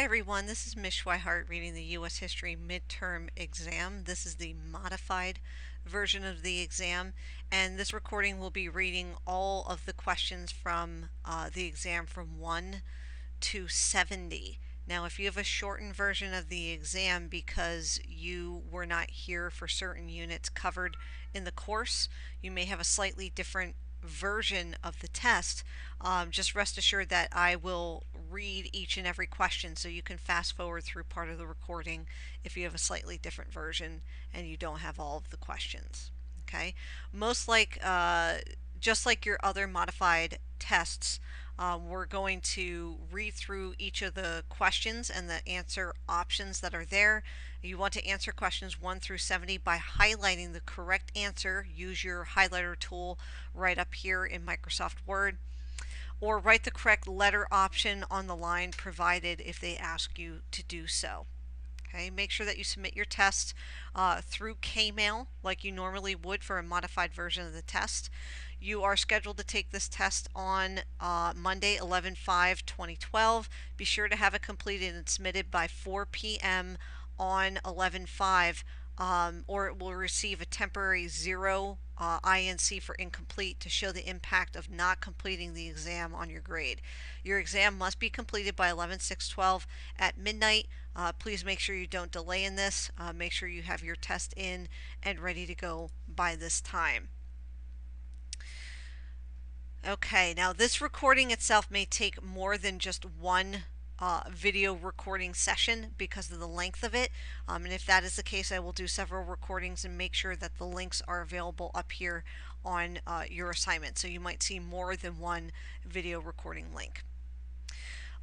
Hi everyone, this is Miss Schweihart reading the U.S. History Midterm Exam. This is the modified version of the exam, and this recording will be reading all of the questions from the exam from 1 to 70. Now, if you have a shortened version of the exam because you were not here for certain units covered in the course, you may have a slightly different version of the test. Just rest assured that I will read each and every question so you can fast forward through part of the recording if you have a slightly different version and you don't have all of the questions. Okay, most like just like your other modified tests, we're going to read through each of the questions and the answer options that are there. You want to answer questions 1 through 70 by highlighting the correct answer. Use your highlighter tool right up here in Microsoft Word, or write the correct letter option on the line provided if they ask you to do so. Okay, make sure that you submit your test through Kmail like you normally would for a modified version of the test. You are scheduled to take this test on Monday, 11/5/2012. Be sure to have it completed and submitted by 4 p.m. on 11/5, or it will receive a temporary 0 INC for incomplete to show the impact of not completing the exam on your grade. Your exam must be completed by 11/6/12 at midnight. Please make sure you don't delay in this. Make sure you have your test in and ready to go by this time. Okay, now this recording itself may take more than just one video recording session because of the length of it. And if that is the case, I will do several recordings and make sure that the links are available up here on your assignment. So you might see more than one video recording link.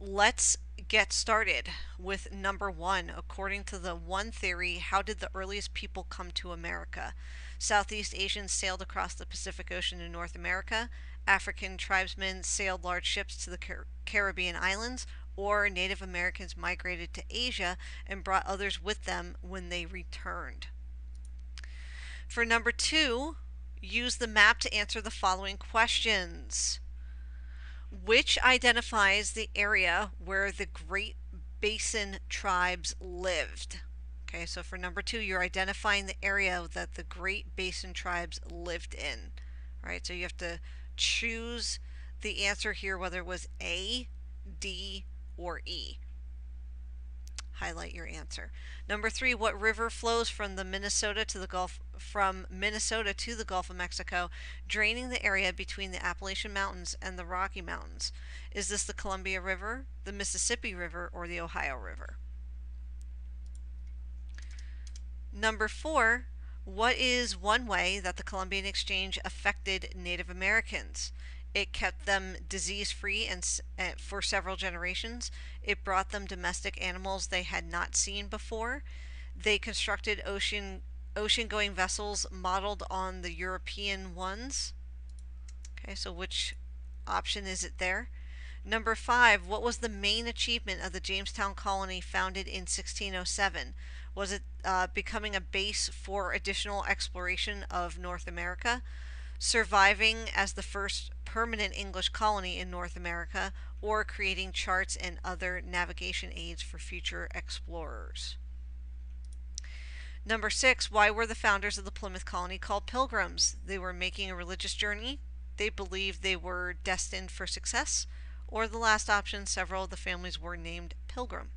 Let's get started with number 1. According to the one theory, how did the earliest people come to America? Southeast Asians sailed across the Pacific Ocean to North America, African tribesmen sailed large ships to the Caribbean islands, or Native Americans migrated to Asia and brought others with them when they returned. For number 2, use the map to answer the following questions. Which identifies the area where the Great Basin tribes lived? Okay, so for number 2, you're identifying the area that the Great Basin tribes lived in. All right, so you have to choose the answer here, whether it was A, D, or E. Highlight your answer. Number 3, what river flows from Minnesota to the Gulf of Mexico, draining the area between the Appalachian Mountains and the Rocky Mountains? Is this the Columbia River, the Mississippi River, or the Ohio River? Number 4, what is one way that the Columbian Exchange affected Native Americans? It kept them disease-free and for several generations. It brought them domestic animals they had not seen before. They constructed ocean-going vessels modeled on the European ones. Okay, so which option is it there? Number 5, what was the main achievement of the Jamestown colony founded in 1607? Was it becoming a base for additional exploration of North America, surviving as the first permanent English colony in North America, or creating charts and other navigation aids for future explorers? Number 6, why were the founders of the Plymouth colony called Pilgrims? They were making a religious journey, they believed they were destined for success, or the last option, several of the families were named Pilgrim.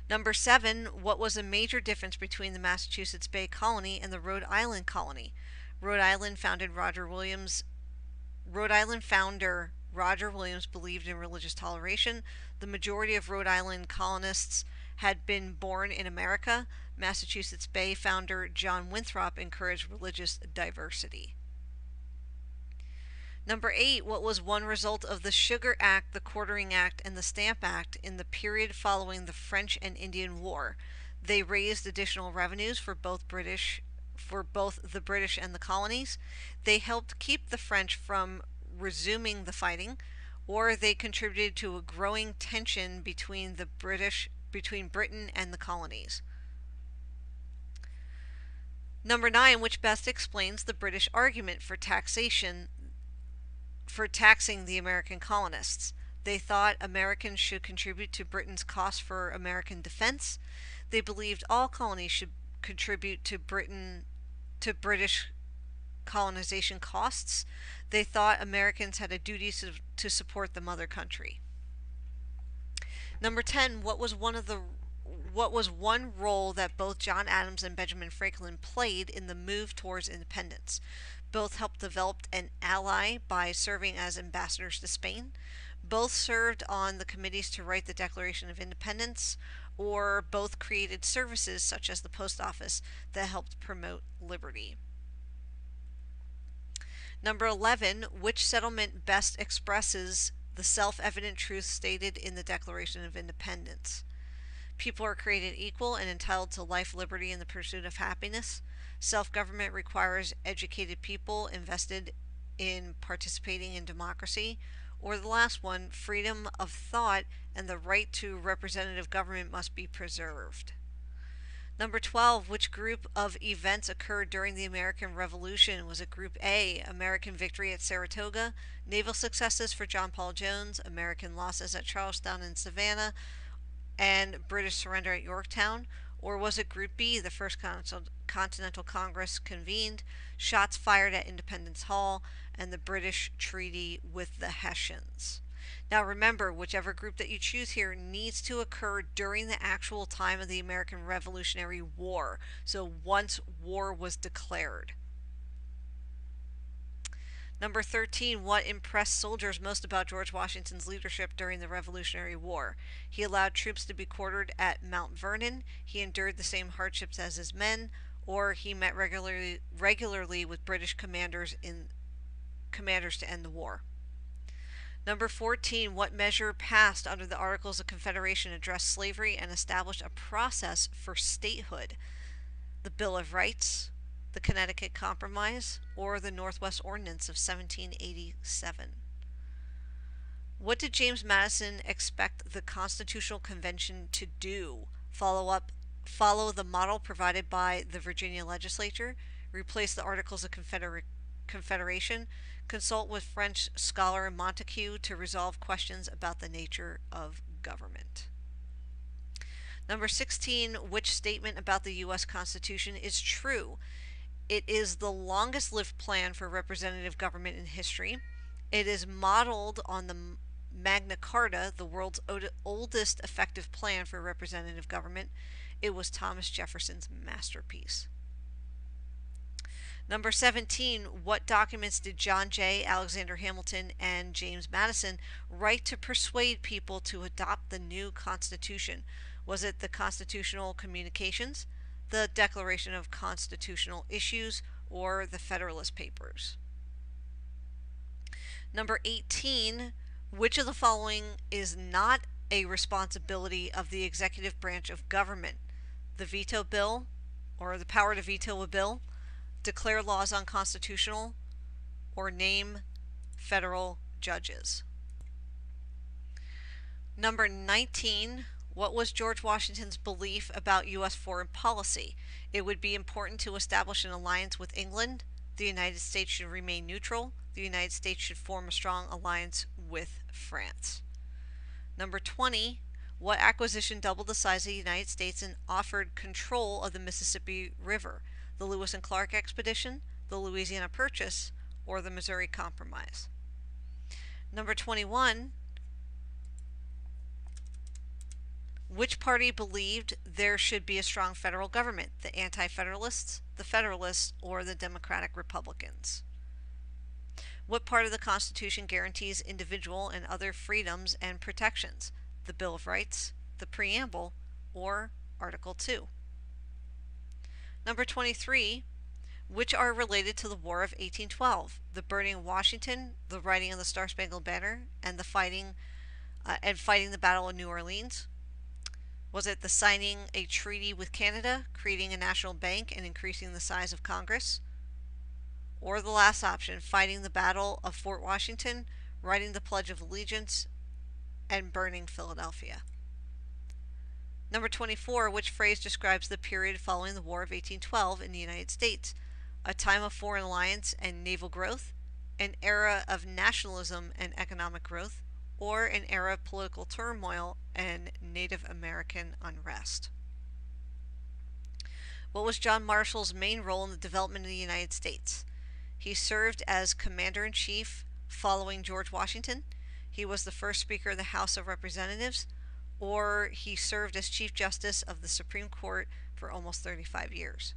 Number 7, what was a major difference between the Massachusetts Bay Colony and the Rhode Island Colony? Rhode Island founder Roger Williams believed in religious toleration. The majority of Rhode Island colonists had been born in America. Massachusetts Bay founder John Winthrop encouraged religious diversity. Number 8, what was one result of the Sugar Act, the Quartering Act, and the Stamp Act in the period following the French and Indian War? They raised additional revenues for both the British and the colonies. They helped keep the French from resuming the fighting, or they contributed to a growing tension between Britain and the colonies. Number 9, which best explains the British argument for taxing the American colonists? They thought Americans should contribute to Britain's cost for American defense. They believed all colonies should contribute to British colonization costs. They thought Americans had a duty to support the mother country. Number 10, what was one role that both John Adams and Benjamin Franklin played in the move towards independence? Both helped develop an ally by serving as ambassadors to Spain. Both served on the committees to write the Declaration of Independence, or both created services such as the post office that helped promote liberty. Number 11, which settlement best expresses the self-evident truth stated in the Declaration of Independence? People are created equal and entitled to life, liberty, and the pursuit of happiness. Self-government requires educated people invested in participating in democracy. Or the last one, freedom of thought and the right to representative government must be preserved. Number 12, which group of events occurred during the American Revolution? Was it Group A, American victory at Saratoga, naval successes for John Paul Jones, American losses at Charlestown and Savannah, and British surrender at Yorktown? Or was it Group B, the First Continental Congress convened, shots fired at Independence Hall, and the British treaty with the Hessians? Now remember, whichever group that you choose here needs to occur during the actual time of the American Revolutionary War. So once war was declared. Number 13, what impressed soldiers most about George Washington's leadership during the Revolutionary War? He allowed troops to be quartered at Mount Vernon, he endured the same hardships as his men, or he met regularly with British commanders to end the war. Number 14, what measure passed under the Articles of Confederation addressed slavery and established a process for statehood? The Bill of Rights, the Connecticut Compromise, or the Northwest Ordinance of 1787? What did James Madison expect the Constitutional Convention to do? Follow the model provided by the Virginia legislature, replace the Articles of Confederation, consult with French scholar Montesquieu to resolve questions about the nature of government. Number 16, which statement about the U.S. Constitution is true? It is the longest lived plan for representative government in history. It is modeled on the Magna Carta, the world's oldest effective plan for representative government. It was Thomas Jefferson's masterpiece. Number 17, what documents did John Jay, Alexander Hamilton, and James Madison write to persuade people to adopt the new Constitution? Was it the Constitutional Communications, the Declaration of Constitutional Issues, or the Federalist Papers? Number 18, which of the following is not a responsibility of the executive branch of government? The veto bill, or the power to veto a bill, declare laws unconstitutional, or name federal judges. Number 19, what was George Washington's belief about U.S. foreign policy? It would be important to establish an alliance with England. The United States should remain neutral. The United States should form a strong alliance with France. Number 20, what acquisition doubled the size of the United States and offered control of the Mississippi River? The Lewis and Clark Expedition, the Louisiana Purchase, or the Missouri Compromise? Number 21, which party believed there should be a strong federal government? The Anti-Federalists, the Federalists, or the Democratic Republicans? What part of the Constitution guarantees individual and other freedoms and protections? The Bill of Rights, the Preamble, or Article 2? Number 23, which are related to the War of 1812? The burning of Washington, the writing of the Star-Spangled Banner, and fighting the Battle of New Orleans? Was it the signing a treaty with Canada, creating a national bank, and increasing the size of Congress? Or the last option, fighting the Battle of Fort Washington, writing the Pledge of Allegiance, and burning Philadelphia? Number 24, which phrase describes the period following the War of 1812 in the United States? A time of foreign alliance and naval growth, an era of nationalism and economic growth, or an era of political turmoil and Native American unrest. What was John Marshall's main role in the development of the United States? He served as Commander in Chief following George Washington. He was the first Speaker of the House of Representatives, or he served as Chief Justice of the Supreme Court for almost 35 years.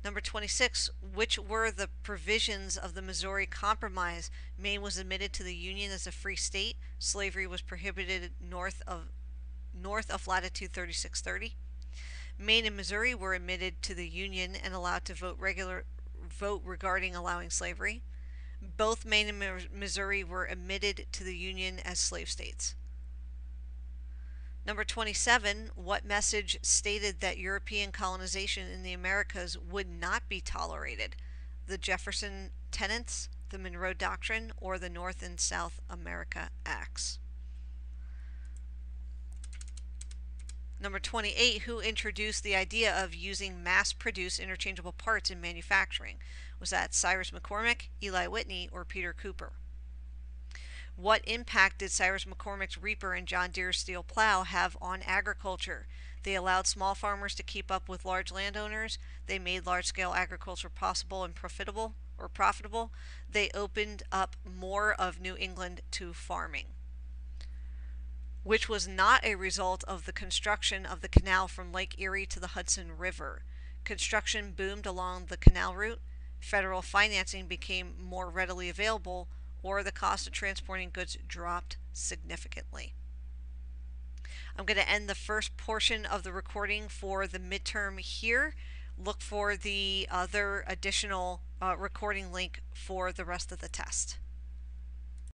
Number 26, which were the provisions of the Missouri Compromise? Maine was admitted to the Union as a free state. Slavery was prohibited north of latitude 3630. Maine and Missouri were admitted to the Union and allowed to vote regarding allowing slavery. Both Maine and Missouri were admitted to the Union as slave states. Number 27, what message stated that European colonization in the Americas would not be tolerated? The Jefferson Tenets, the Monroe Doctrine, or the North and South America Acts? Number 28, who introduced the idea of using mass-produced interchangeable parts in manufacturing? Was that Cyrus McCormick, Eli Whitney, or Peter Cooper? What impact did Cyrus McCormick's Reaper and John Deere's steel plow have on agriculture? They allowed small farmers to keep up with large landowners. They made large-scale agriculture possible and profitable. They opened up more of New England to farming, which was not a result of the construction of the canal from Lake Erie to the Hudson River. Construction boomed along the canal route. Federal financing became more readily available, or the cost of transporting goods dropped significantly. I'm going to end the first portion of the recording for the midterm here. Look for the other additional recording link for the rest of the test.